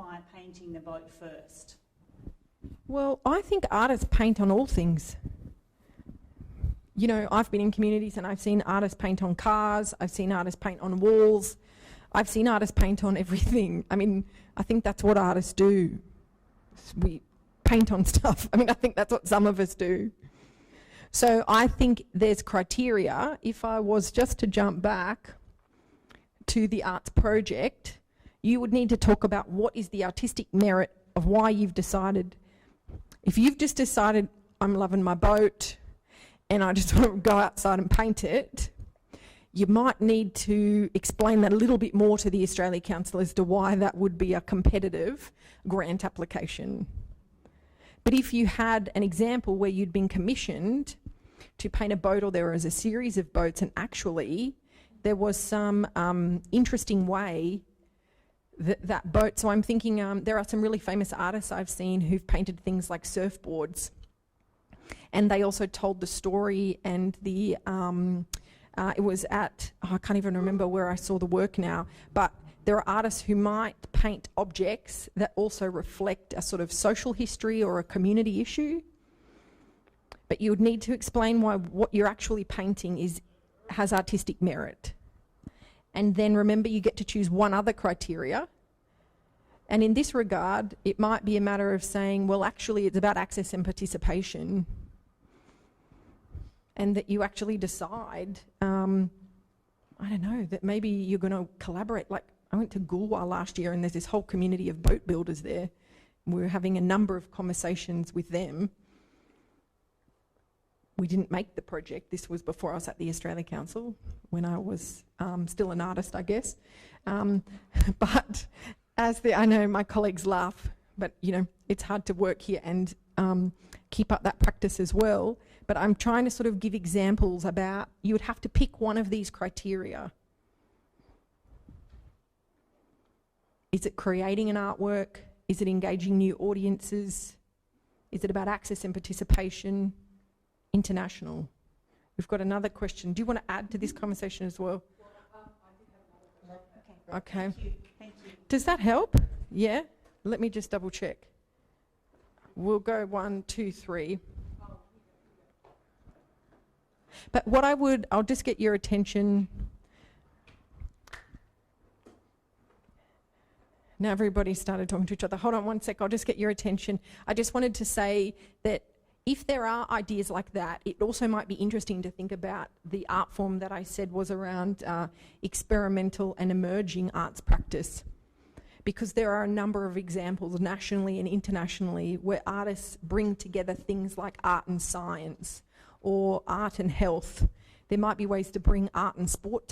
require painting the boat first? Well, I think artists paint on all things. You know, I've been in communities and I've seen artists paint on cars, I've seen artists paint on walls, I've seen artists paint on everything. I mean, I think that's what artists do. We paint on stuff. I mean, I think that's what some of us do. So I think there's criteria. If I was just to jump back to the arts project, you would need to talk about what is the artistic merit of why you've decided. If you've just decided, I'm loving my boat and I just want to go outside and paint it, you might need to explain that a little bit more to the Australia Council as to why that would be a competitive grant application. But if you had an example where you'd been commissioned to paint a boat, or there was a series of boats, and actually there was some interesting way that boat, so I'm thinking there are some really famous artists I've seen who've painted things like surfboards, and they also told the story, and the it was at, I can't even remember where I saw the work now, but there are artists who might paint objects that also reflect a sort of social history or a community issue, but you would need to explain why what you're actually painting has artistic merit. And then remember, you get to choose one other criteria, and in this regard it might be a matter of saying, well, actually it's about access and participation, and that you actually decide, I don't know, that maybe you're going to collaborate. Like, I went to Goolwa last year and there's this whole community of boat builders there. We were having a number of conversations with them. We didn't make the project. This was before I was at the Australia Council, when I was still an artist, I guess. But I know my colleagues laugh, but you know, it's hard to work here and keep up that practice as well. But I'm trying to sort of give examples about, you would have to pick one of these criteria. Is it creating an artwork? Is it engaging new audiences? Is it about access and participation? International. We've got another question. Do you want to add to this conversation as well? Okay. Thank you. Thank you. Does that help? Yeah? Let me just double check. We'll go 1, 2, 3. But what I'll just get your attention. Now everybody started talking to each other. Hold on one sec, I'll just get your attention. I just wanted to say that if there are ideas like that, it also might be interesting to think about the art form that I said was around experimental and emerging arts practice. Because there are a number of examples nationally and internationally where artists bring together things like art and science or art and health. There might be ways to bring art and sport